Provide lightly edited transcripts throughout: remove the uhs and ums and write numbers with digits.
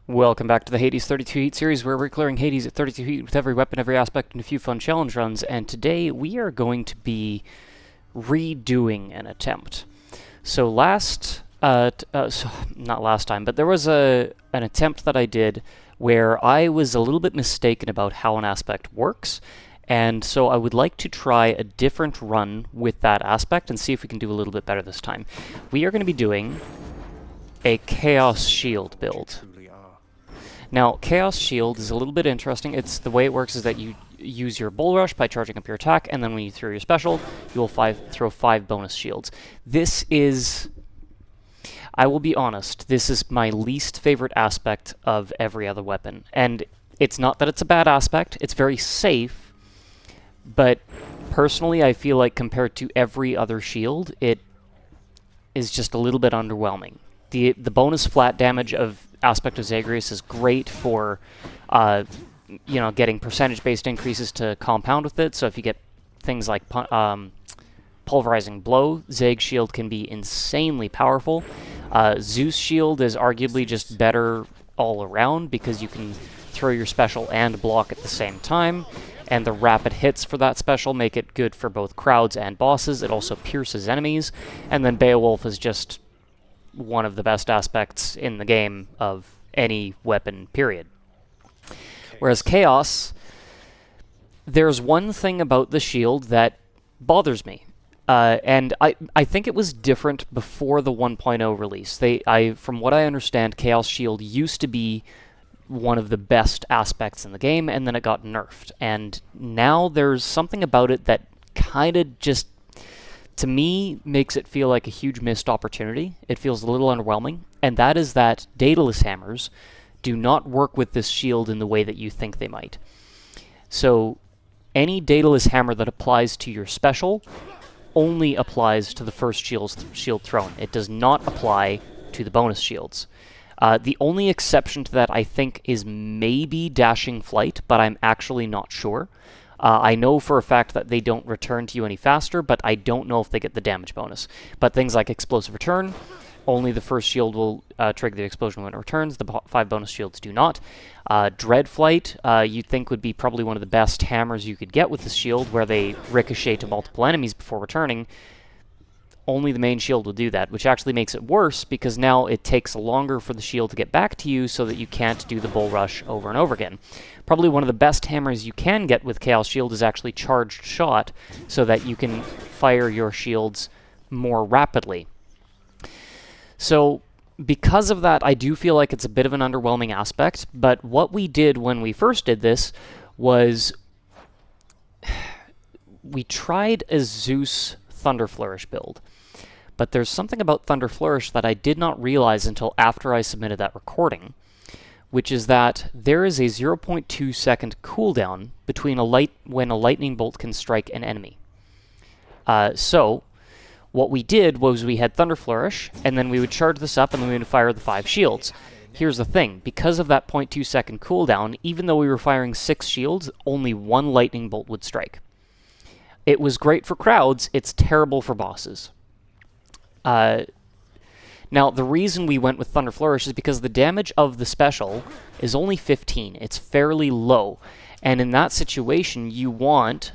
Welcome back to the Hades 32 Heat series, where we're clearing Hades at 32 Heat with every weapon, every aspect, and a few fun challenge runs. And today we are going to be redoing an attempt. So not last time, but there was an attempt that I did where I was a little bit mistaken about how an aspect works. And so I would like to try a different run with that aspect and see if we can do a little bit better this time. We are going to be doing a Chaos Shield build. Now, Chaos Shield is a little bit interesting. It's the way it works is that you use your Bull Rush by charging up your attack, and then when you throw your special, you will throw 5 bonus shields. This is, I will be honest, this is my least favorite aspect of every other weapon. And it's not that it's a bad aspect, it's very safe, but personally I feel like compared to every other shield, it is just a little bit underwhelming. The bonus flat damage of Aspect of Zagreus is great for, getting percentage-based increases to compound with it. So if you get things like Pulverizing Blow, Zag Shield can be insanely powerful. Zeus Shield is arguably just better all around because you can throw your special and block at the same time. And the rapid hits for that special make it good for both crowds and bosses. It also pierces enemies. And then Beowulf is just one of the best aspects in the game of any weapon, period. Whereas Chaos, there's one thing about the shield that bothers me. And I think it was different before the 1.0 release. From what I understand, Chaos Shield used to be one of the best aspects in the game, and then it got nerfed. And now there's something about it that kind of just, to me, makes it feel like a huge missed opportunity. It feels a little underwhelming, and that is that Daedalus hammers do not work with this shield in the way that you think they might. So any Daedalus hammer that applies to your special only applies to the first shield thrown. It does not apply to the bonus shields. The only exception to that, I think, is maybe Dashing Flight, but I'm actually not sure. I know for a fact that they don't return to you any faster, but I don't know if they get the damage bonus. But things like Explosive Return, only the first shield will trigger the explosion when it returns. The 5 bonus shields do not. Dread Flight, you'd think would be probably one of the best hammers you could get with the shield, where they ricochet to multiple enemies before returning. Only the main shield will do that, which actually makes it worse because now it takes longer for the shield to get back to you so that you can't do the Bull Rush over and over again. Probably one of the best hammers you can get with Chaos Shield is actually Charged Shot, so that you can fire your shields more rapidly. So because of that, I do feel like it's a bit of an underwhelming aspect, but what we did when we first did this was we tried a Zeus Thunder Flourish build. But there's something about Thunder Flourish that I did not realize until after I submitted that recording, which is that there is a 0.2 second cooldown between when a lightning bolt can strike an enemy. So what we did was we had Thunder Flourish, and then we would charge this up, and then we would fire the 5 shields. Here's the thing, because of that 0.2 second cooldown, even though we were firing 6 shields, only 1 lightning bolt would strike. It was great for crowds, it's terrible for bosses. Now, the reason we went with Thunder Flourish is because the damage of the special is only 15. It's fairly low. And in that situation, you want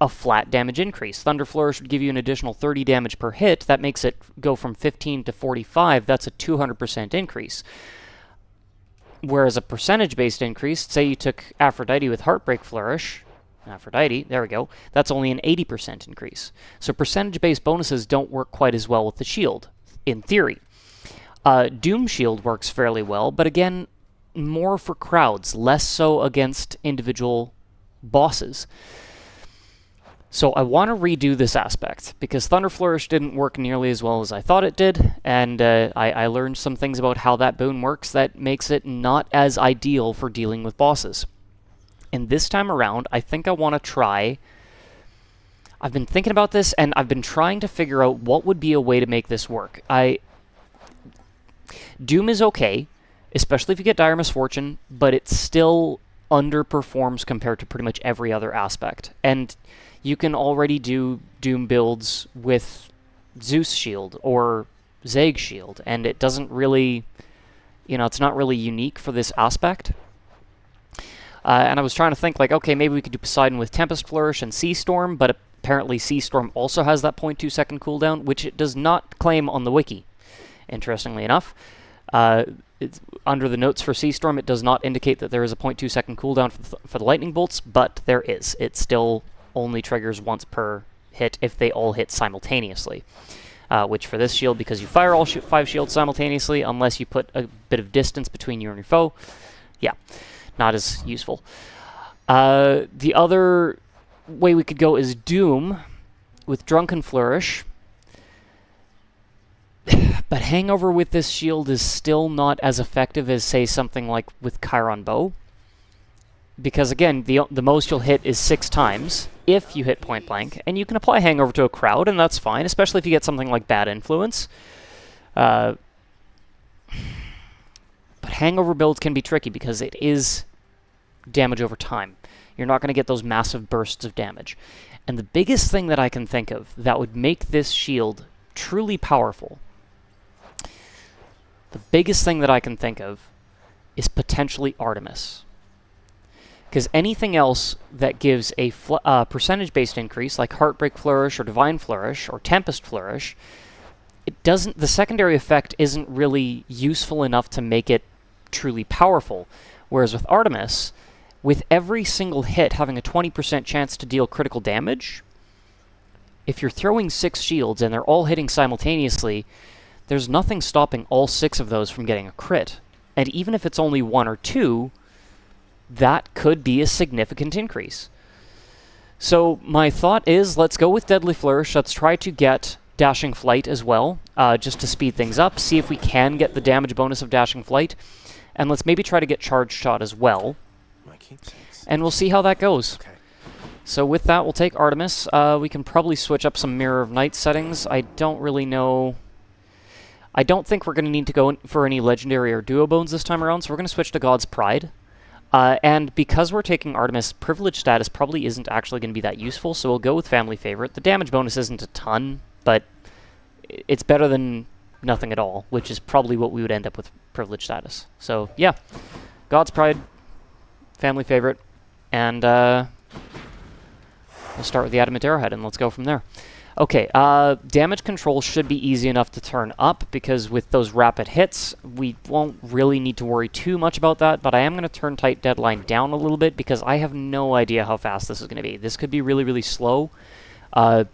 a flat damage increase. Thunder Flourish would give you an additional 30 damage per hit. That makes it go from 15 to 45. That's a 200% increase. Whereas a percentage-based increase, say you took Aphrodite with Heartbreak Flourish, there we go, that's only an 80% increase. So percentage-based bonuses don't work quite as well with the shield, in theory. Doom Shield works fairly well, but again, more for crowds, less so against individual bosses. So I want to redo this aspect, because Thunder Flourish didn't work nearly as well as I thought it did, and I learned some things about how that boon works that makes it not as ideal for dealing with bosses. And this time around, I think I want to try... I've been thinking about this, and I've been trying to figure out what would be a way to make this work. Doom is okay, especially if you get Dire Misfortune, but it still underperforms compared to pretty much every other aspect. And you can already do Doom builds with Zeus Shield or Zag Shield, and it doesn't really You know, it's not really unique for this aspect. And I was trying to think, like, okay, maybe we could do Poseidon with Tempest Flourish and Sea Storm, but apparently Sea Storm also has that 0.2 second cooldown, which it does not claim on the wiki, interestingly enough. Under the notes for Sea Storm, it does not indicate that there is a 0.2 second cooldown for the lightning bolts, but there is. It still only triggers once per hit if they all hit simultaneously. Which for this shield, because you fire all 5 shields simultaneously, unless you put a bit of distance between you and your foe, yeah, not as useful. The other way we could go is Doom with Drunken Flourish. But Hangover with this shield is still not as effective as, say, something like with Chiron Bow. Because, again, the most you'll hit is 6 times, if you hit point blank, and you can apply Hangover to a crowd, and that's fine, especially if you get something like Bad Influence. But Hangover builds can be tricky, because it is damage over time. You're not going to get those massive bursts of damage. And the biggest thing that I can think of that would make this shield truly powerful, the biggest thing that I can think of is potentially Artemis. Because anything else that gives a percentage-based increase, like Heartbreak Flourish or Divine Flourish or Tempest Flourish, the secondary effect isn't really useful enough to make it truly powerful. Whereas with Artemis, with every single hit having a 20% chance to deal critical damage, if you're throwing 6 shields and they're all hitting simultaneously, there's nothing stopping all 6 of those from getting a crit. And even if it's only 1 or 2, that could be a significant increase. So my thought is, let's go with Deadly Flourish. Let's try to get Dashing Flight as well, just to speed things up, see if we can get the damage bonus of Dashing Flight, and let's maybe try to get Charged Shot as well. And we'll see how that goes. Okay. So with that, we'll take Artemis. We can probably switch up some Mirror of Night settings. I don't really know. I don't think we're going to need to go for any Legendary or Duo Bones this time around, so we're going to switch to God's Pride. And because we're taking Artemis, Privilege status probably isn't actually going to be that useful, so we'll go with Family Favorite. The damage bonus isn't a ton, but it's better than nothing at all, which is probably what we would end up with Privilege status. So, yeah. God's Pride, Family Favorite, and we'll start with the Adamant Arrowhead, and let's go from there. Okay, damage control should be easy enough to turn up, because with those rapid hits, we won't really need to worry too much about that, but I am going to turn Tight Deadline down a little bit, because I have no idea how fast this is going to be. This could be really, really slow. I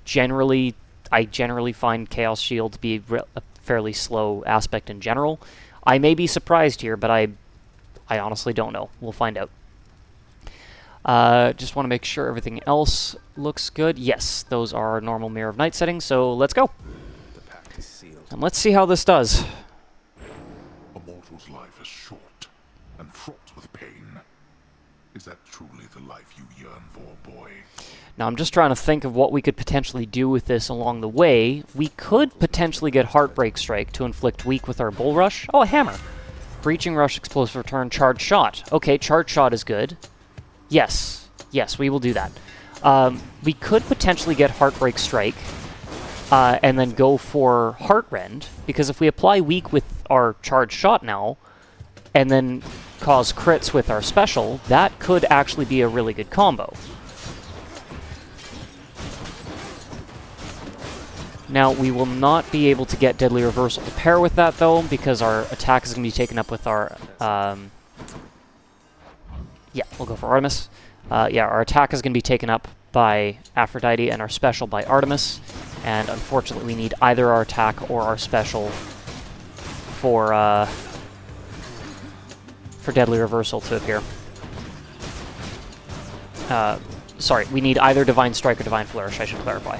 generally find Chaos Shield to be a fairly slow aspect in general. I may be surprised here, but I honestly don't know. We'll find out. Just want to make sure everything else looks good. Yes, those are normal Mirror of Night settings, so let's go. The pact is sealed. And let's see how this does. A mortal's life is short and fraught with pain. Is that truly the life you yearn for, boy? Now, I'm just trying to think of what we could potentially do with this along the way. We could potentially get Heartbreak Strike to inflict weak with our Bull Rush. Oh, a hammer. Breaching Rush, Explosive Return, Charged Shot. Okay, Charged Shot is good. Yes, we will do that. We could potentially get Heartbreak Strike and then go for Heartrend, because if we apply weak with our Charged Shot now and then cause crits with our special, that could actually be a really good combo. Now, we will not be able to get Deadly Reversal to pair with that, though, because our attack is going to be taken up with our... yeah, we'll go for Artemis. Yeah, our attack is going to be taken up by Aphrodite and our special by Artemis. And unfortunately, we need either our attack or our special for Deadly Reversal to appear. Sorry, we need either Divine Strike or Divine Flourish, I should clarify.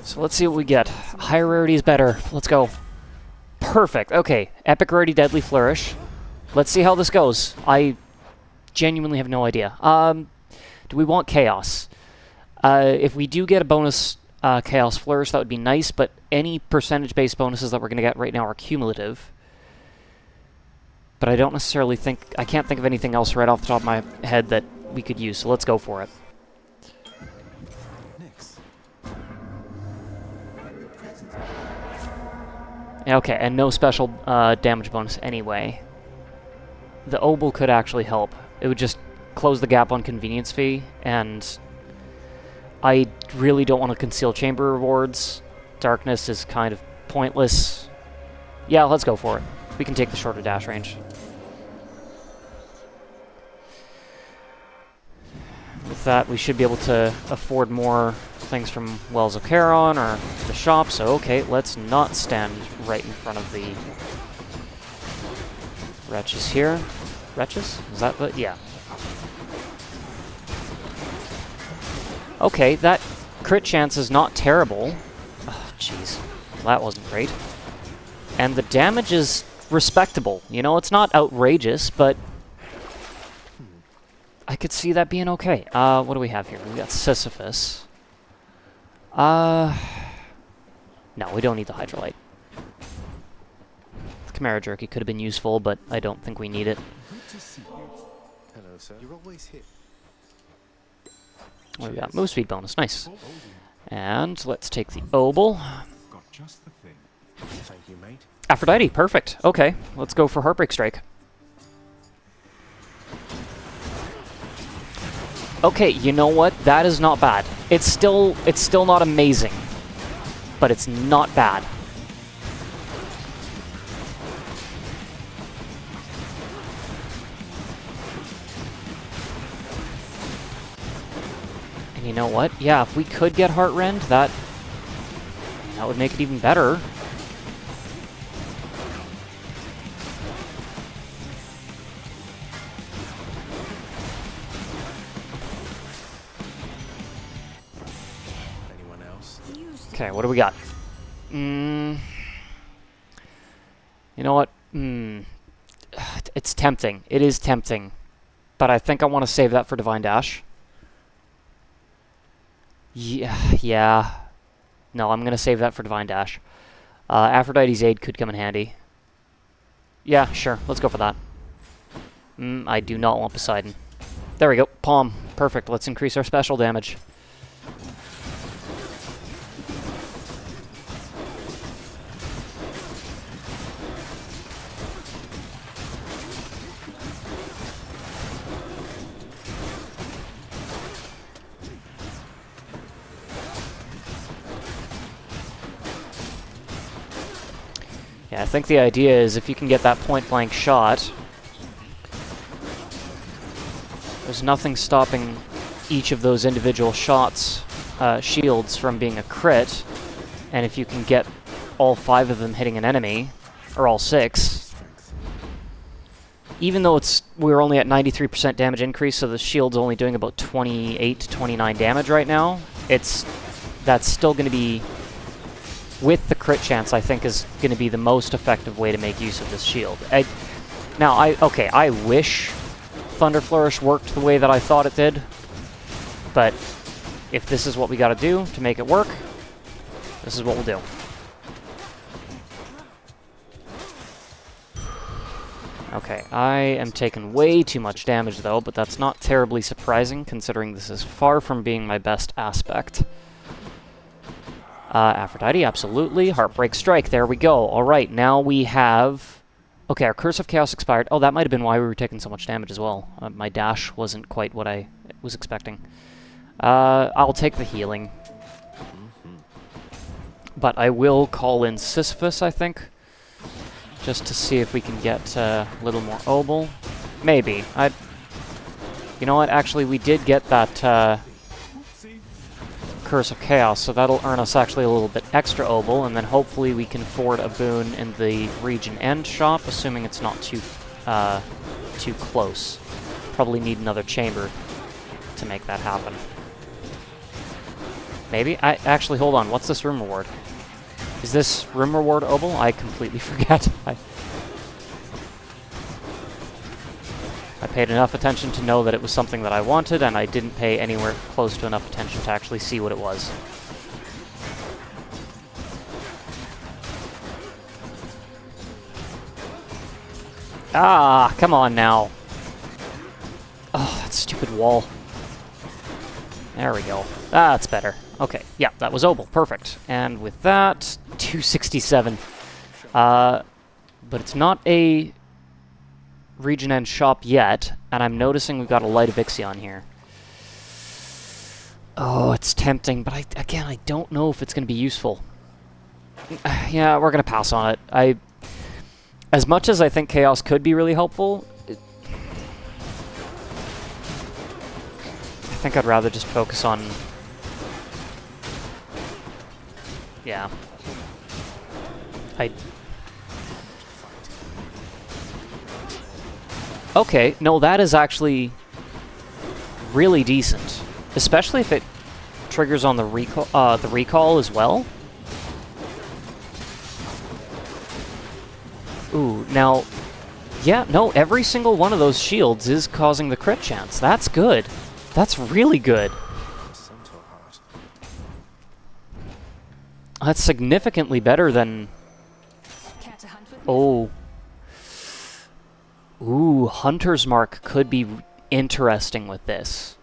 So let's see what we get. Higher rarity is better. Let's go. Perfect. Okay, Epic Rarity Deadly Flourish. Let's see how this goes. I genuinely have no idea. Do we want Chaos? If we do get a bonus Chaos Flourish, that would be nice, but any percentage-based bonuses that we're going to get right now are cumulative. But I don't necessarily think... I can't think of anything else right off the top of my head that we could use, so let's go for it. Okay, and no special damage bonus anyway. The Obel could actually help. It would just close the gap on convenience fee, and I really don't want to conceal chamber rewards. Darkness is kind of pointless. Yeah, let's go for it. We can take the shorter dash range. With that, we should be able to afford more things from Wells of Charon or the shop, so okay, let's not stand right in front of the wretches here. Wretches? Is that the... yeah. Okay, that crit chance is not terrible. Oh, jeez. That wasn't great. And the damage is respectable. You know, it's not outrageous, but I could see that being okay. What do we have here? We got Sisyphus. No, we don't need the Hydrolite. The Chimera Jerky could have been useful, but I don't think we need it. Good to see you. Hello, sir. You're always here. What do we got? Move speed bonus. Nice. And let's take the Obel. Got just the thing. Thank you, mate. Aphrodite. Perfect. Okay, let's go for Heartbreak Strike. Okay, you know what? That is not bad. It's still not amazing, but it's not bad. And you know what? Yeah, if we could get Heartrend, that would make it even better. Anyone else? Okay, what do we got? You know what? It's tempting. It is tempting. But I think I want to save that for Divine Dash. Yeah. No, I'm going to save that for Divine Dash. Aphrodite's Aid could come in handy. Yeah, sure. Let's go for that. I do not want Poseidon. There we go. Palm. Perfect. Let's increase our special damage. Yeah, I think the idea is if you can get that point-blank shot, there's nothing stopping each of those individual shots, shields, from being a crit, and if you can get all 5 of them hitting an enemy, or all 6, even though we're only at 93% damage increase, so the shield's only doing about 28 to 29 damage right now, that's still going to be, with the crit chance, I think is going to be the most effective way to make use of this shield. I wish Thunder Flourish worked the way that I thought it did, but if this is what we got to do to make it work, this is what we'll do. Okay, I am taking way too much damage though, but that's not terribly surprising considering this is far from being my best aspect. Aphrodite, absolutely. Heartbreak Strike, there we go. Alright, now we have... Okay, our Curse of Chaos expired. Oh, that might have been why we were taking so much damage as well. My dash wasn't quite what I was expecting. I'll take the healing. But I will call in Sisyphus, I think. Just to see if we can get a little more Obel. Maybe. You know what, actually, we did get that... Curse of Chaos, so that'll earn us actually a little bit extra Obel, and then hopefully we can afford a boon in the region end shop, assuming it's not too close. Probably need another chamber to make that happen. Maybe? Actually, hold on, what's this room reward? Is this room reward Obel? I completely forget. I paid enough attention to know that it was something that I wanted, and I didn't pay anywhere close to enough attention to actually see what it was. Ah, come on now. Oh, that stupid wall. There we go. That's better. Okay, yeah, that was Obel. Perfect. And with that, 267. But it's not a region end shop yet, and I'm noticing we've got a Light of Ixion here. Oh, it's tempting, but again, I don't know if it's going to be useful. Yeah, we're going to pass on it. As much as I think Chaos could be really helpful, I think I'd rather just focus on... Yeah. Okay, no, that is actually really decent. Especially if it triggers on the recall as well. Ooh, now... Yeah, no, every single one of those shields is causing the crit chance. That's good. That's really good. That's significantly better than... Oh. Ooh, Hunter's Mark could be interesting with this.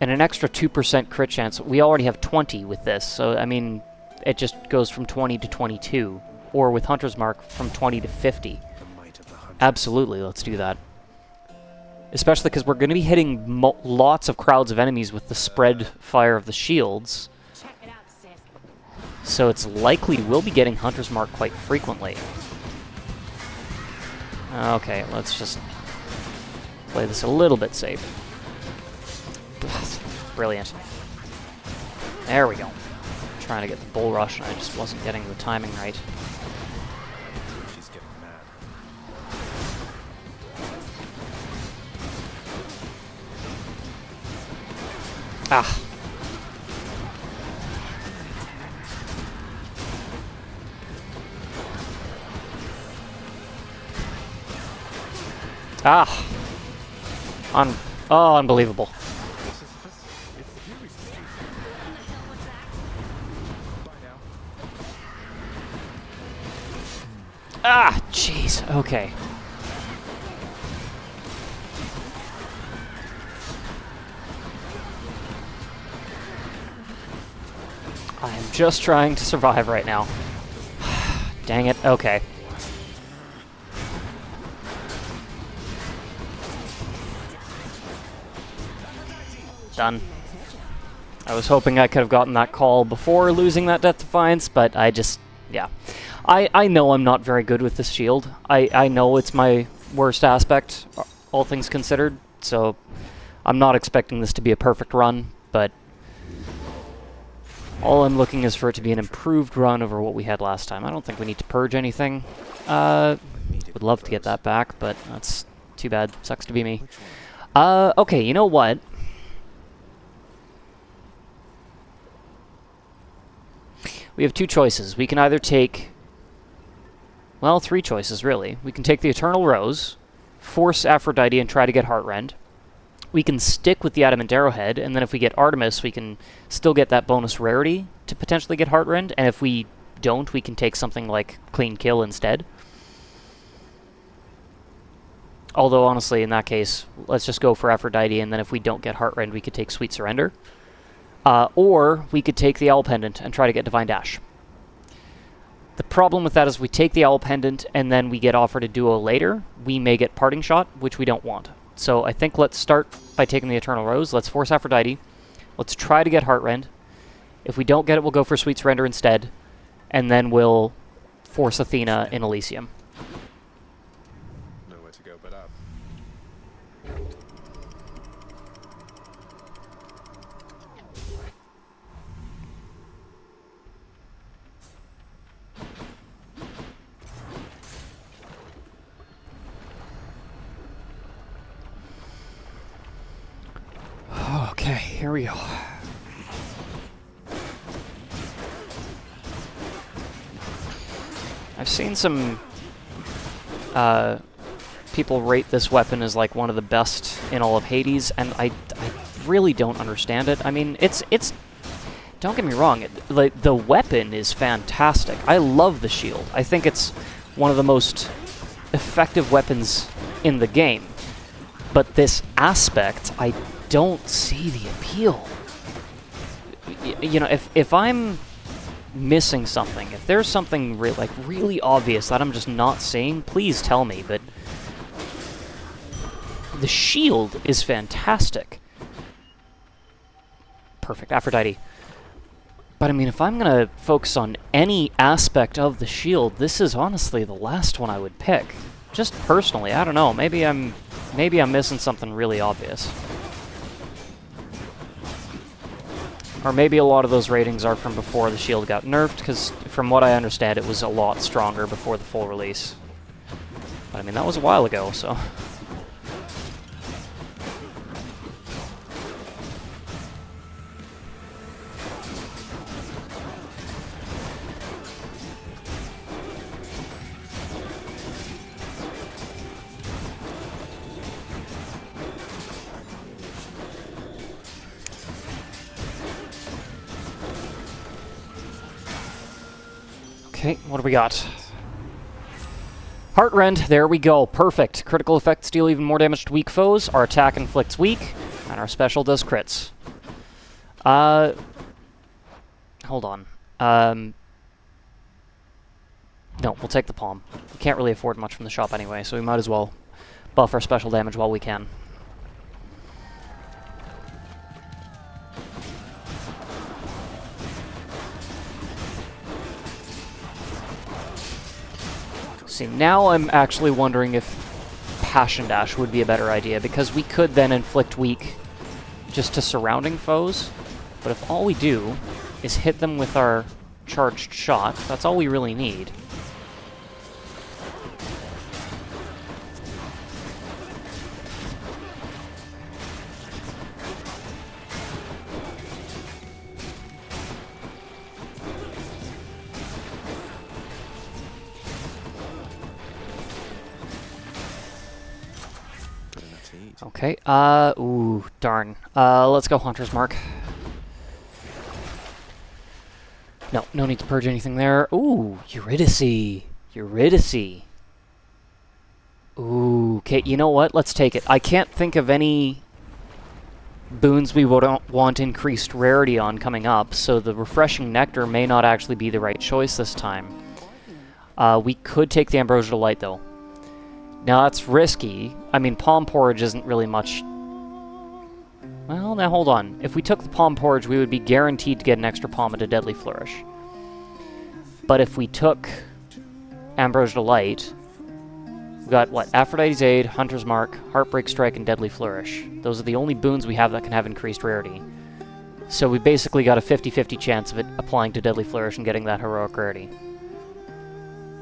And an extra 2% crit chance. We already have 20 with this, so, I mean, it just goes from 20 to 22. Or with Hunter's Mark, from 20 to 50. Absolutely, let's do that. Especially because we're going to be hitting lots of crowds of enemies with the spread fire of the shields. So it's likely we'll be getting Hunter's Mark quite frequently. Okay, let's just play this a little bit safe. Brilliant. There we go. Trying to get the bull rush, and I just wasn't getting the timing right. She's getting mad. Ah. Ah. Oh, unbelievable. Ah, jeez. Okay. I am just trying to survive right now. Dang it. Okay. Done. I was hoping I could have gotten that call before losing that Death Defiance, but I just... yeah. I know I'm not very good with this shield. I know it's my worst aspect, all things considered, so I'm not expecting this to be a perfect run, but all I'm looking is for it to be an improved run over what we had last time. I don't think we need to purge anything. Would love to get that back, but that's too bad. Sucks to be me. Okay, you know what? We have two choices. We can either take... well, three choices, really. We can take the Eternal Rose, force Aphrodite and try to get Heartrend. We can stick with the Adamant Arrowhead, and then if we get Artemis, we can still get that bonus rarity to potentially get Heartrend, and if we don't, we can take something like Clean Kill instead. Although, honestly, in that case, let's just go for Aphrodite, and then if we don't get Heartrend, we could take Sweet Surrender. Or we could take the Owl Pendant and try to get Divine Dash. The problem with that is we take the Owl Pendant and then we get offered a duo later, we may get Parting Shot, which we don't want. So I think let's start by taking the Eternal Rose. Let's force Aphrodite. Let's try to get Heartrend. If we don't get it, we'll go for Sweet Surrender instead. And then we'll force Athena in Elysium. Nowhere to go but up. Okay, here we go. I've seen some people rate this weapon as like one of the best in all of Hades, and I really don't understand it. I mean, it's don't get me wrong, like the weapon is fantastic. I love the shield. I think it's one of the most effective weapons in the game. But this aspect, I don't see the appeal. You know, if I'm missing something, if there's something like really obvious that I'm just not seeing, please tell me, but the shield is fantastic. Perfect, Aphrodite. But I mean, if I'm gonna focus on any aspect of the shield, this is honestly the last one I would pick. Just personally, I don't know, maybe I'm missing something really obvious. Or maybe a lot of those ratings are from before the shield got nerfed, because from what I understand, it was a lot stronger before the full release. But I mean, that was a while ago, so... Okay, what do we got? Heartrend, there we go. Perfect. Critical effects deal even more damage to weak foes. Our attack inflicts weak, and our special does crits. Hold on. No, we'll take the palm. We can't really afford much from the shop anyway, so we might as well buff our special damage while we can. See, now I'm actually wondering if Passion Dash would be a better idea, because we could then inflict weak just to surrounding foes, but if all we do is hit them with our charged shot, that's all we really need. Okay, ooh, darn. Let's go Hunter's Mark. No, no need to purge anything there. Ooh, Eurydice. Eurydice. Ooh, okay, you know what? Let's take it. I can't think of any boons we would want increased rarity on coming up, so the Refreshing Nectar may not actually be the right choice this time. We could take the Ambrosia Delight, though. Now, that's risky. I mean, Palm Porridge isn't really much... Well, now hold on. If we took the Palm Porridge, we would be guaranteed to get an extra palm at a Deadly Flourish. But if we took Ambrosia Delight, we got, what, Aphrodite's Aid, Hunter's Mark, Heartbreak Strike, and Deadly Flourish. Those are the only boons we have that can have increased rarity. So we basically got a 50-50 chance of it applying to Deadly Flourish and getting that heroic rarity.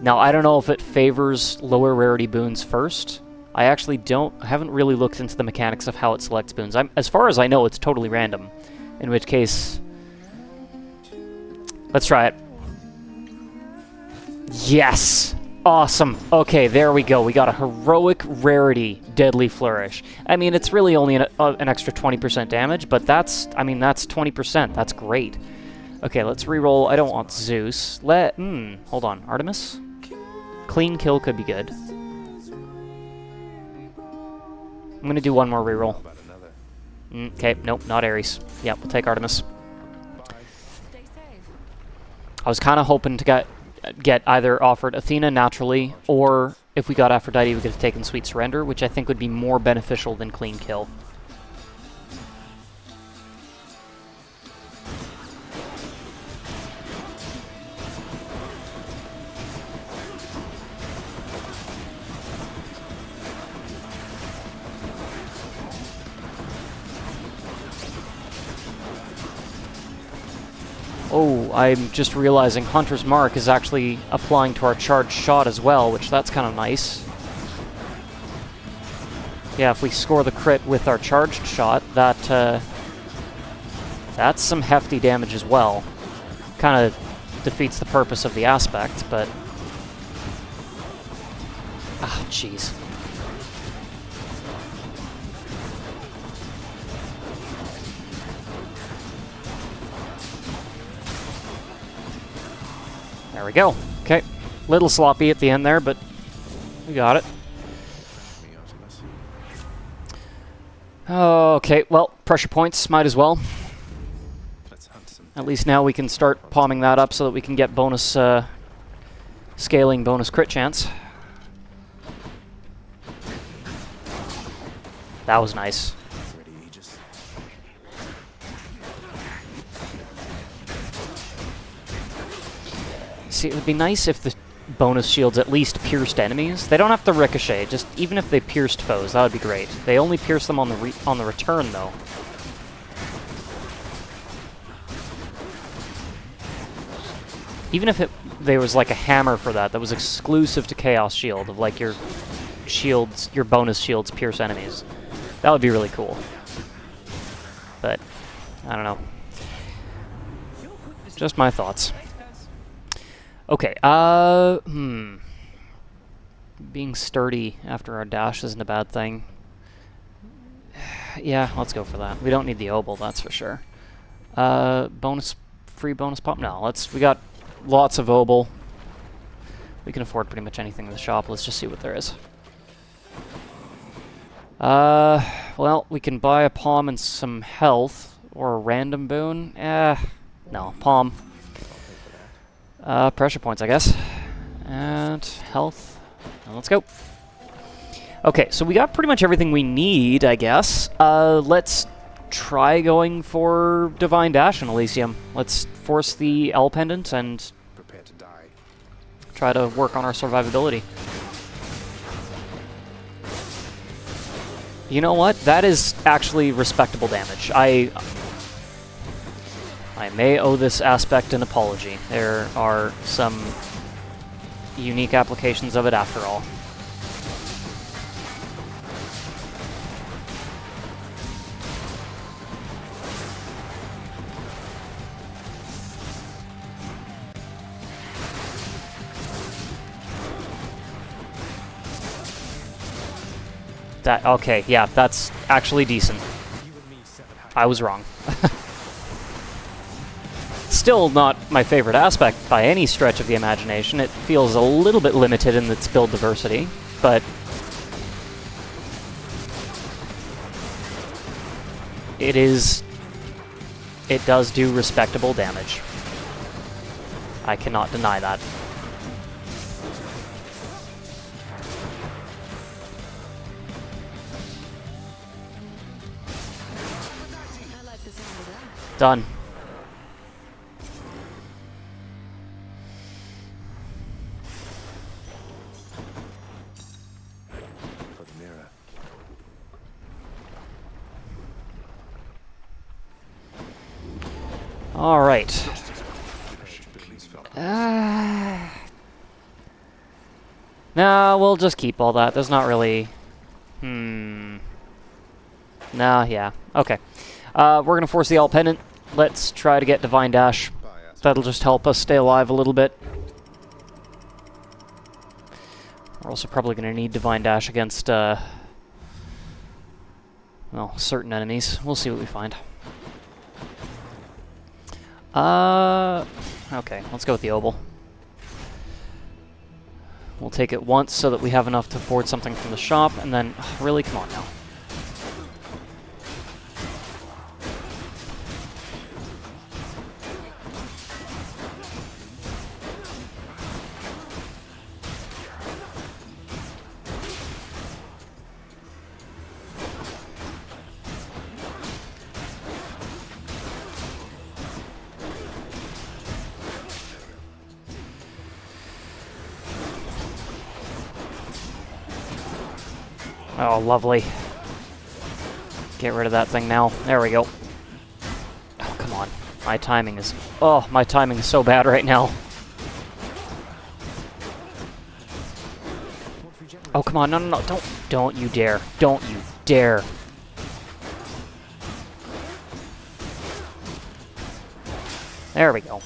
Now, I don't know if it favors lower rarity boons first. I actually haven't really looked into the mechanics of how it selects boons. As far as I know, it's totally random. In which case... Let's try it. Yes! Awesome! Okay, there we go. We got a heroic rarity Deadly Flourish. I mean, it's really only an extra 20% damage, but that's 20%. That's great. Okay, let's reroll. I don't want Zeus. Hold on. Artemis? Clean kill could be good. I'm gonna do one more reroll. Okay, nope, not Ares. Yep, we'll take Artemis. I was kind of hoping to get either offered Athena naturally, or if we got Aphrodite, we could have taken Sweet Surrender, which I think would be more beneficial than Clean Kill. Oh, I'm just realizing Hunter's Mark is actually applying to our charged shot as well, which that's kind of nice. Yeah, if we score the crit with our charged shot, that's some hefty damage as well. Kind of defeats the purpose of the aspect, but... Ah, jeez. There we go. Okay. Little sloppy at the end there, but we got it. Okay, well, pressure points, might as well. Let's hunt some At least now we can start palming that up so that we can get bonus scaling, bonus crit chance. That was nice. Ready, Aegis? See, it would be nice if the bonus shields at least pierced enemies. They don't have to ricochet, just even if they pierced foes, that would be great. They only pierce them on the return, though. Even if there was like a hammer for that was exclusive to Chaos Shield, of like your shields, your bonus shields pierce enemies. That would be really cool. But, I don't know. Just my thoughts. Okay, being sturdy after our dash isn't a bad thing. Yeah, let's go for that. We don't need the obol, that's for sure. Free bonus pop? No, we got lots of obol. We can afford pretty much anything in the shop. Let's just see what there is. Well, we can buy a palm and some health, or a random boon. No, palm. Pressure points, I guess. And health. And let's go. Okay, so we got pretty much everything we need, I guess. Let's try going for Divine Dash in Elysium. Let's force the L Pendant and Prepare to die. try to work on our survivability. You know what? That is actually respectable damage. I may owe this aspect an apology. There are some unique applications of it after all. Okay, yeah, that's actually decent. I was wrong. Still not my favorite aspect by any stretch of the imagination. It feels a little bit limited in its build diversity, but it does do respectable damage. I cannot deny that. Done. For the mirror. All right. No, we'll just keep all that. There's not really... Nah, yeah. Okay. We're going to force the L Pendant. Let's try to get Divine Dash. That'll just help us stay alive a little bit. We're also probably going to need Divine Dash against, well, certain enemies. We'll see what we find. Okay, let's go with the obol. We'll take it once so that we have enough to afford something from the shop, and then, really, come on now. Oh, lovely. Get rid of that thing now. There we go. Oh, come on. My timing is... Oh, my timing is so bad right now. Oh, come on. No, no, no. Don't you dare. Don't you dare. There we go.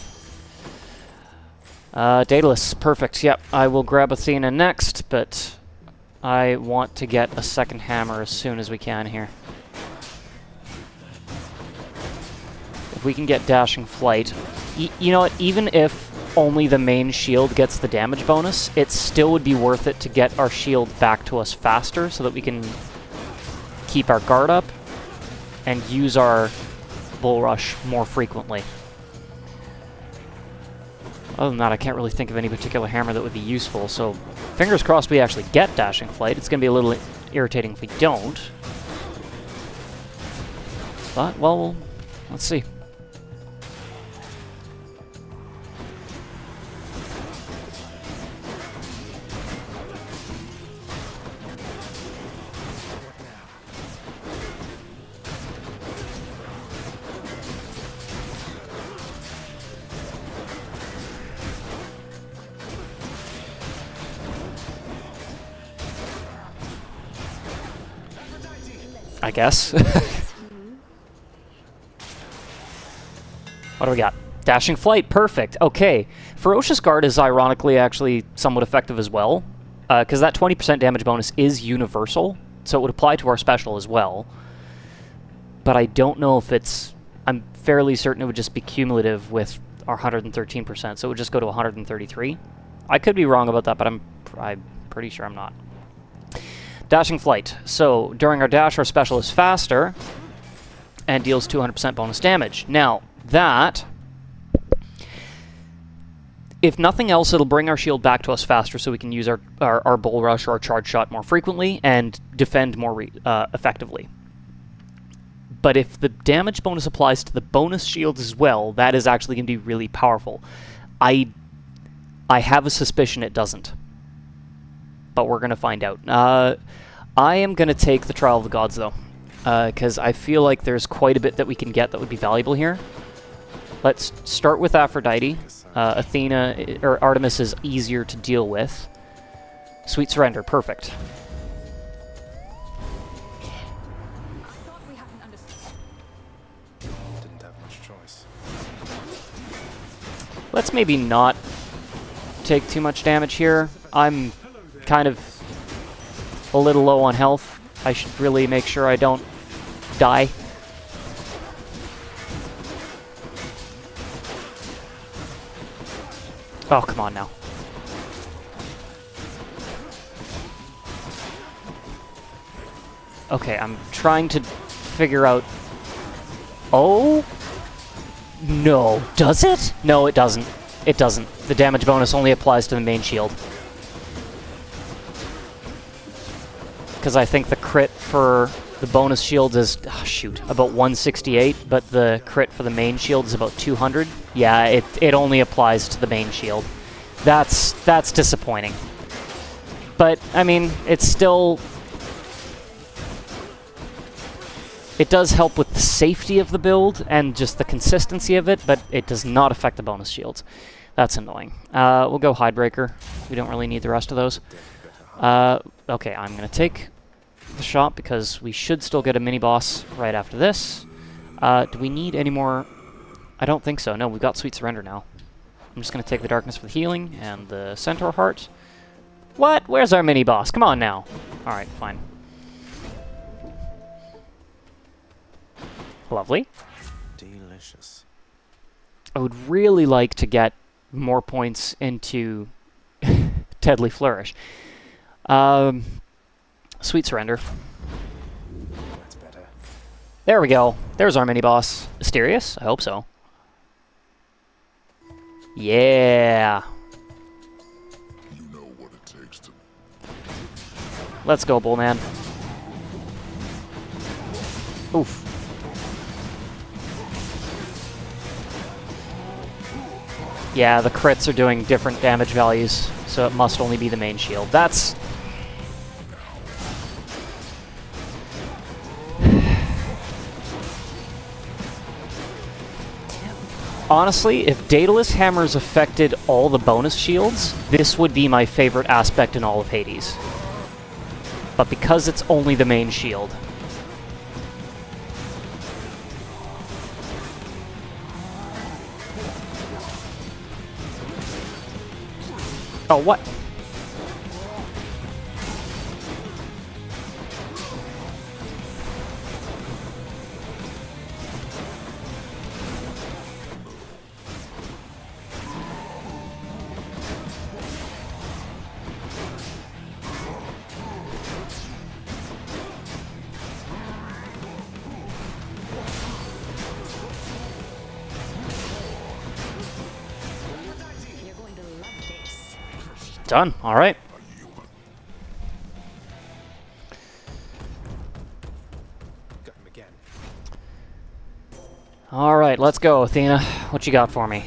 Daedalus. Perfect. Yep. I will grab Athena next, but... I want to get a second hammer as soon as we can here. If we can get Dashing Flight... you know what, even if only the main shield gets the damage bonus, it still would be worth it to get our shield back to us faster so that we can keep our guard up and use our Bull Rush more frequently. Other than that, I can't really think of any particular hammer that would be useful, so fingers crossed we actually get Dashing Flight. It's going to be a little irritating if we don't. But, well, let's see. I guess. What do we got? Dashing Flight, perfect. Okay. Ferocious Guard is ironically actually somewhat effective as well, because that 20% damage bonus is universal, so it would apply to our special as well. But I don't know if it's... I'm fairly certain it would just be cumulative with our 113%, so it would just go to 133. I could be wrong about that, but I'm pretty sure I'm not. Dashing Flight. So, during our dash, our special is faster and deals 200% bonus damage. Now, that, if nothing else, it'll bring our shield back to us faster so we can use our bull rush or our charge shot more frequently and defend more effectively. But if the damage bonus applies to the bonus shields as well, that is actually going to be really powerful. I have a suspicion it doesn't, but we're going to find out. I am going to take the Trial of the Gods, though, because I feel like there's quite a bit that we can get that would be valuable here. Let's start with Aphrodite. Athena, or Artemis is easier to deal with. Sweet Surrender, perfect. Didn't have much choice. Let's maybe not take too much damage here. I'm kind of a little low on health. I should really make sure I don't die. Oh, come on now. Okay, I'm trying to figure out... Oh? No. Does it? No, it doesn't. It doesn't. The damage bonus only applies to the main shield. Because I think the crit for the bonus shield is, oh, shoot, about 168, but the crit for the main shield is about 200. Yeah, it only applies to the main shield. That's disappointing. But, I mean, it's still... It does help with the safety of the build and just the consistency of it, but it does not affect the bonus shields. That's annoying. We'll go Hidebreaker. We don't really need the rest of those. Okay, I'm going to take the shot because we should still get a mini-boss right after this. Do we need any more? I don't think so. No, we've got Sweet Surrender now. I'm just going to take the Darkness for the healing and the Centaur Heart. What? Where's our mini-boss? Come on now. Alright, fine. Lovely. Delicious. I would really like to get more points into Deadly Flourish. Sweet Surrender. That's better. There we go. There's our mini-boss. Mysterious? I hope so. Yeah. You know what it takes to... Let's go, Bullman. Oof. Yeah, the crits are doing different damage values, so it must only be the main shield. That's... Honestly, if Daedalus hammers affected all the bonus shields, this would be my favorite aspect in all of Hades. But because it's only the main shield... Oh, what? Done. All right. I yield. Got him again. All right, let's go, Athena. What you got for me?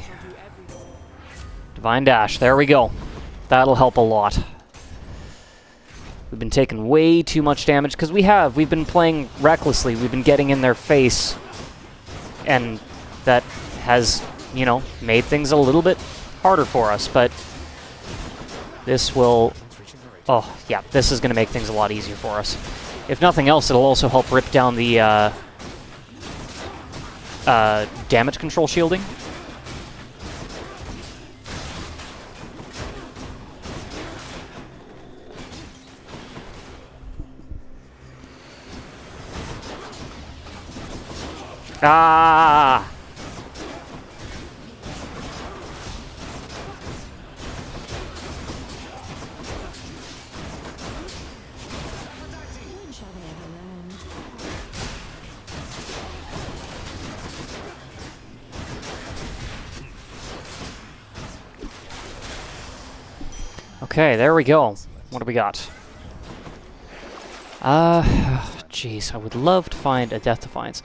Divine Dash. There we go. That'll help a lot. We've been taking way too much damage, because we've been playing recklessly. We've been getting in their face, and that has, you know, made things a little bit harder for us, but this will... Oh, yeah, this is going to make things a lot easier for us. If nothing else, it'll also help rip down the damage control shielding. Ah! Okay, there we go. What do we got? Jeez, I would love to find a Death Defiance.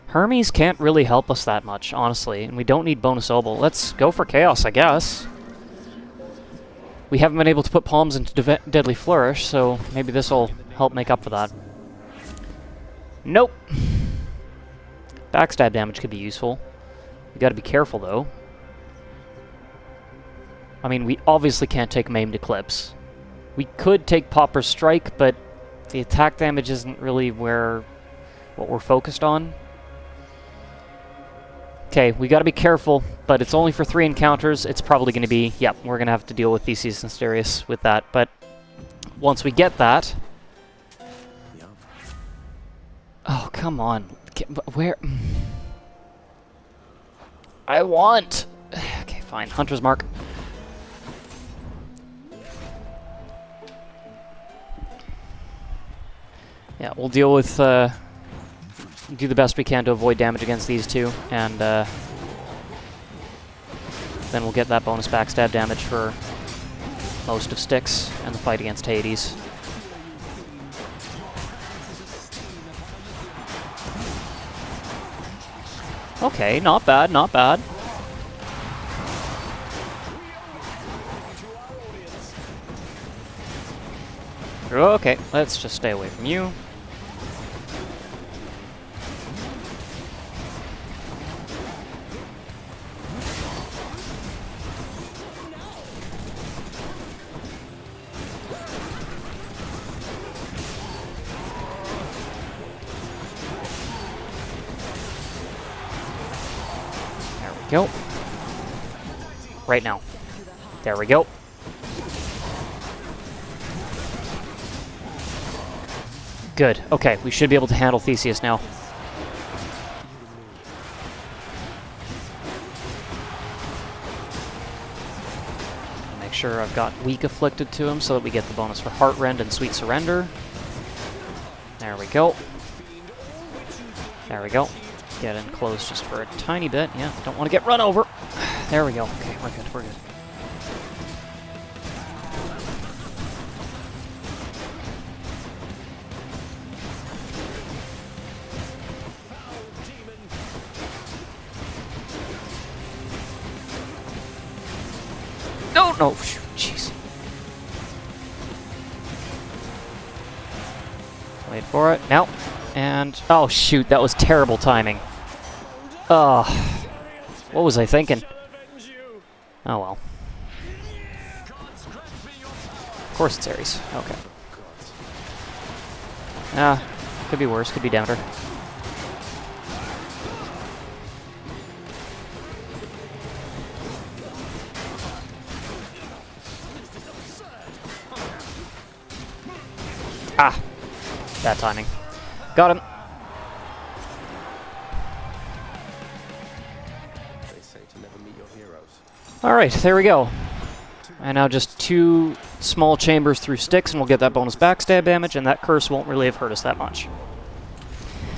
Hermes can't really help us that much, honestly, and we don't need bonus obol. Let's go for Chaos, I guess. We haven't been able to put palms into Deadly Flourish, so maybe this will help make up for that. Nope. Backstab damage could be useful. We gotta be careful, though. I mean, we obviously can't take Maimed Eclipse. We could take Popper's Strike, but the attack damage isn't really what we're focused on. Okay, we gotta be careful, but it's only for 3 encounters. It's probably gonna be... Yep, we're gonna have to deal with Theseus and Asterius with that, but once we get that... Oh, come on. Where... I want... Okay, fine. Hunter's Mark. Yeah, we'll deal with, do the best we can to avoid damage against these two, and then we'll get that bonus backstab damage for most of Styx and the fight against Hades. Okay, not bad, not bad. Okay, let's just stay away from you. There we go. Right now. There we go. Good. Okay, we should be able to handle Theseus now. Make sure I've got Weak Afflicted to him so that we get the bonus for Heartrend and Sweet Surrender. There we go. There we go. Get in close just for a tiny bit. Yeah, don't want to get run over. There we go. Okay, we're good, we're good. No, no, jeez. Wait for it. Now. And, oh shoot, that was terrible timing. Oh, what was I thinking? Oh well. Of course it's Ares. Okay. Ah, could be worse, could be downer. Ah, bad timing. Got him. They say to never meet your heroes. Alright, there we go. And now just 2 small chambers through Styx, and we'll get that bonus backstab damage, and that curse won't really have hurt us that much.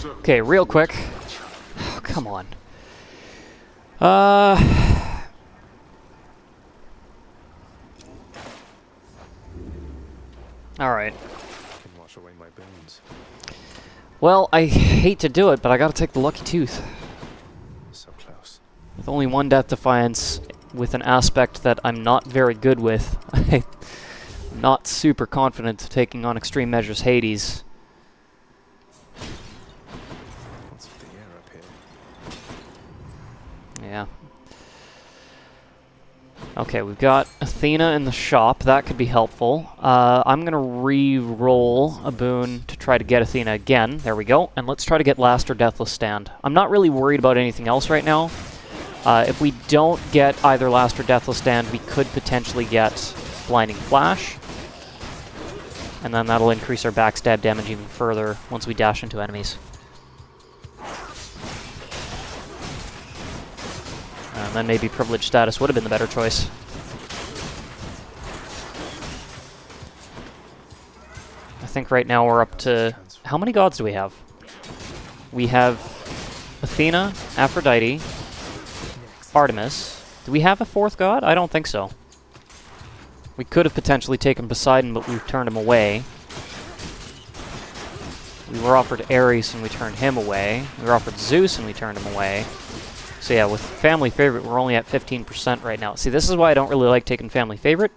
Okay, real quick. Oh, come on. Alright. Can wash away my boons. Well, I hate to do it, but I gotta take the lucky tooth. So close. With only one Death Defiance, with an aspect that I'm not very good with, I'm not super confident of taking on Extreme Measures Hades. What's with the air up here? Yeah. Okay, we've got Athena in the shop. That could be helpful. I'm going to re-roll a boon to try to get Athena again. There we go. And let's try to get Last or Deathless Stand. I'm not really worried about anything else right now. If we don't get either Last or Deathless Stand, we could potentially get Blinding Flash. And then that'll increase our backstab damage even further once we dash into enemies. And then maybe Privileged Status would have been the better choice. I think right now we're up to... How many gods do we have? We have Athena, Aphrodite, Artemis. Do we have a fourth god? I don't think so. We could have potentially taken Poseidon, but we turned him away. We were offered Ares and we turned him away. We were offered Zeus and we turned him away. So yeah, with Family Favorite, we're only at 15% right now. See, this is why I don't really like taking Family Favorite.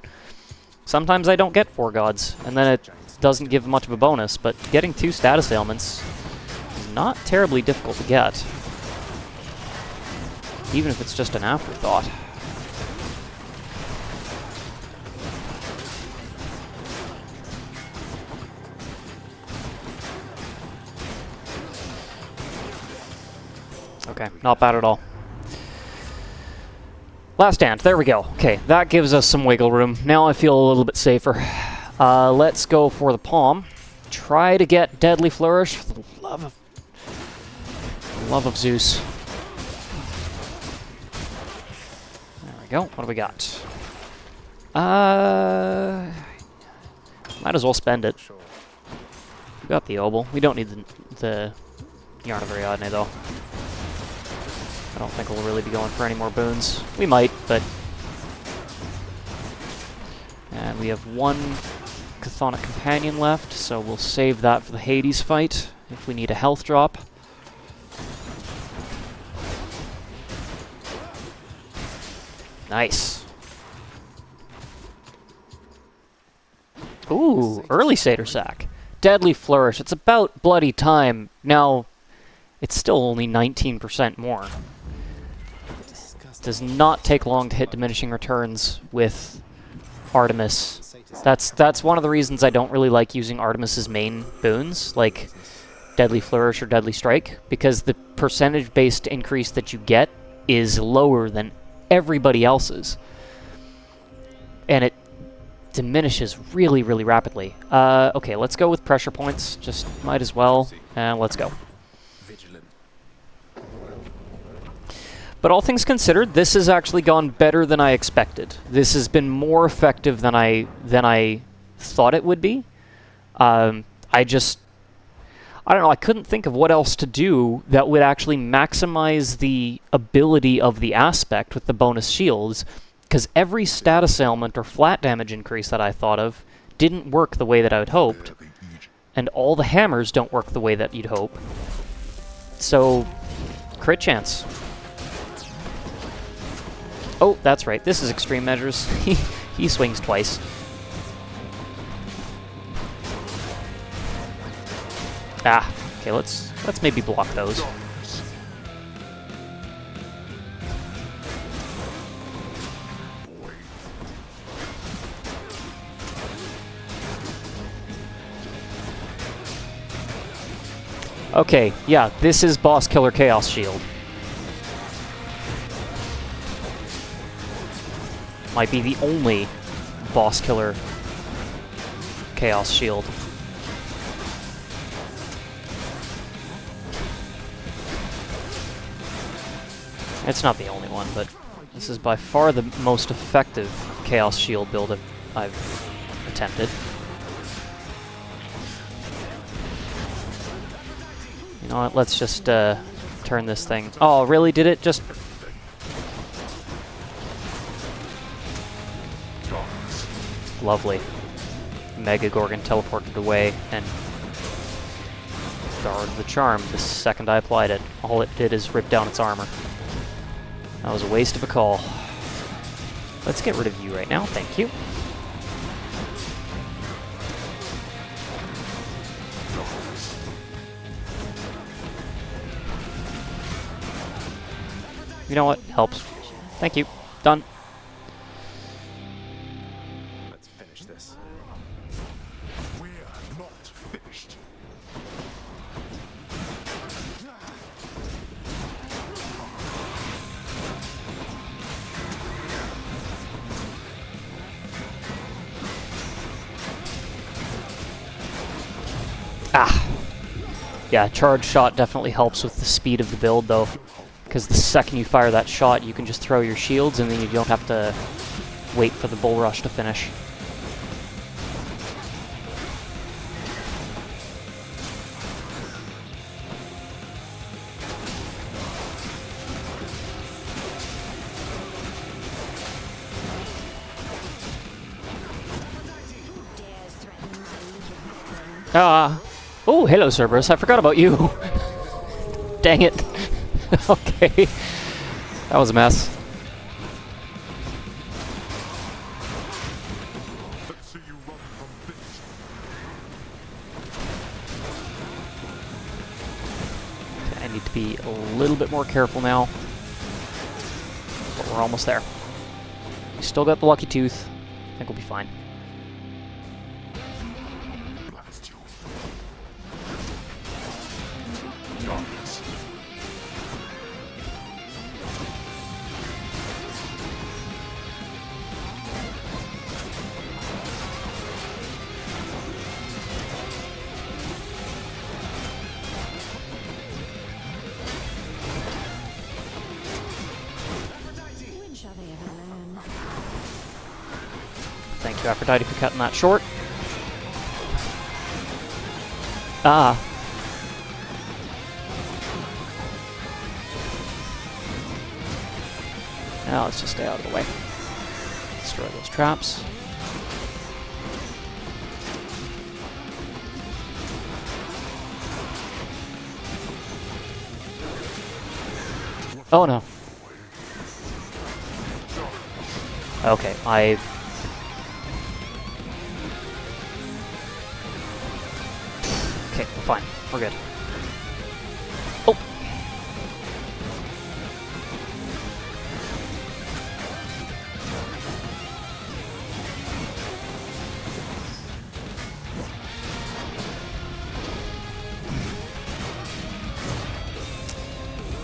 Sometimes I don't get 4 gods, and then it doesn't give much of a bonus, but getting 2 status ailments is not terribly difficult to get. Even if it's just an afterthought. Okay, not bad at all. Last stand, there we go. Okay, that gives us some wiggle room. Now I feel a little bit safer. Let's go for the palm. Try to get Deadly Flourish for the love of Zeus. There we go. What do we got? Might as well spend it. We got the Obel. We don't need the Yarn of Ariadne though. I don't think we'll really be going for any more boons. We might, but... And we have 1 Chthonic Companion left, so we'll save that for the Hades fight, if we need a health drop. Nice. Ooh, early Satyr Sack. Deadly Flourish. It's about bloody time. Now, it's still only 19% more. Does not take long to hit diminishing returns with Artemis. That's one of the reasons I don't really like using Artemis's main boons, like Deadly Flourish or Deadly Strike, because the percentage-based increase that you get is lower than everybody else's. And it diminishes really, really rapidly. Okay, let's go with pressure points. Just might as well. Let's go. But all things considered, this has actually gone better than I expected. This has been more effective than I thought it would be. I don't know, I couldn't think of what else to do that would actually maximize the ability of the aspect with the bonus shields, because every status ailment or flat damage increase that I thought of didn't work the way that I had hoped, and all the hammers don't work the way that you'd hope. So, crit chance. Oh, that's right. This is Extreme Measures. He swings twice. Ah, okay, let's maybe block those. Okay, yeah, this is Boss Killer Chaos Shield. Might be the only Boss Killer Chaos Shield. It's not the only one, but this is by far the most effective Chaos Shield build I've attempted. You know what, let's just turn this thing... Oh, really? Did it just... Lovely. Mega Gorgon teleported away and borrowed the charm the second I applied it. All it did is rip down its armor. That was a waste of a call. Let's get rid of you right now, thank you. You know what? Helps. Thank you. Done. Let's finish this. We're not finished. Ah! Yeah, charge shot definitely helps with the speed of the build, though. Because the second you fire that shot, you can just throw your shields, and then you don't have to wait for the bull rush to finish. Oh, hello, Cerberus. I forgot about you. Dang it. Okay. That was a mess. Let's see you run from this. I need to be a little bit more careful now. But we're almost there. We still got the lucky tooth. I think we'll be fine. Blast you. Darkness. When shall they ever learn? Thank you, Aphrodite, for cutting that short. Ah. Now let's just stay out of the way. Destroy those traps. Oh no. Okay, Okay, we're fine. We're good. Oh!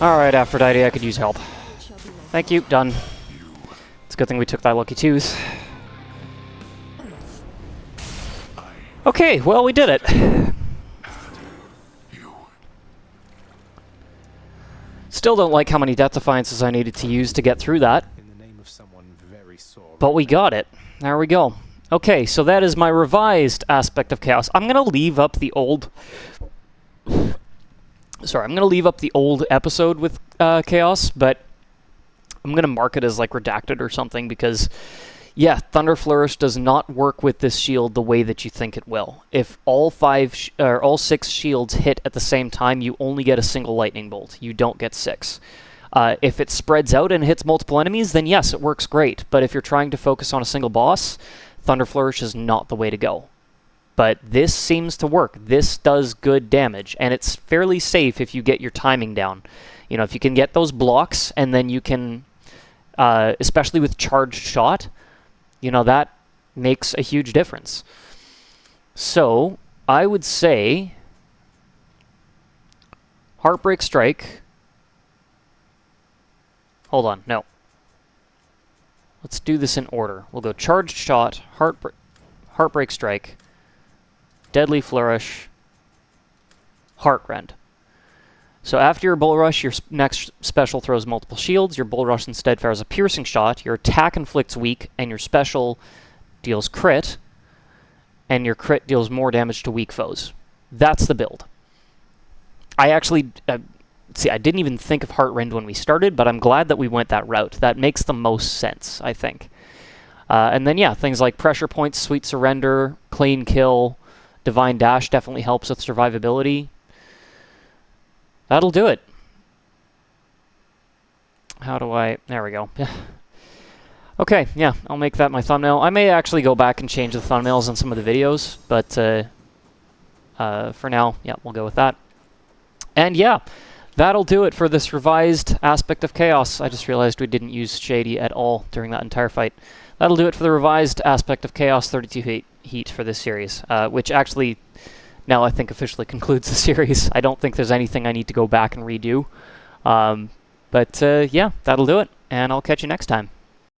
Alright, Aphrodite, I could use help. It shall be left. Thank you, done. It's a good thing we took that lucky tooth. Okay, well, we did it. You. Still don't like how many Death Defiances I needed to use to get through that, In the name of someone very sore. but we got it. There we go. Okay, so that is my revised aspect of Chaos. I'm going to leave up the old... Sorry, I'm going to leave up the old episode with Chaos, but I'm going to mark it as, like, redacted or something, because, yeah, Thunder Flourish does not work with this shield the way that you think it will. If all all 6 shields hit at the same time, you only get a single lightning bolt. You don't get 6. If it spreads out and hits multiple enemies, then yes, it works great. But if you're trying to focus on a single boss, Thunder Flourish is not the way to go. But this seems to work. This does good damage, and it's fairly safe if you get your timing down. You know, if you can get those blocks, and then you can, especially with charged shot, you know, that makes a huge difference. So, I would say Heartbreak Strike. Hold on, no. Let's do this in order. We'll go Charged Shot, Heartbreak Strike, Deadly Flourish, Heartrend. So after your Bull Rush, your next special throws multiple shields, your Bull Rush instead fires a piercing shot, your attack inflicts weak, and your special deals crit, and your crit deals more damage to weak foes. That's the build. I actually... see, I didn't even think of Heartrend when we started, but I'm glad that we went that route. That makes the most sense, I think. And then, yeah, things like pressure points, sweet surrender, clean kill, divine dash definitely helps with survivability. That'll do it. How do I... There we go. Okay, yeah, I'll make that my thumbnail. I may actually go back and change the thumbnails on some of the videos, but for now, yeah, we'll go with that. And yeah, that'll do it for this revised aspect of Chaos. I just realized we didn't use Shady at all during that entire fight. That'll do it for the revised aspect of Chaos 32 Heat for this series, which actually now I think officially concludes the series. I don't think there's anything I need to go back and redo. But yeah, that'll do it, and I'll catch you next time.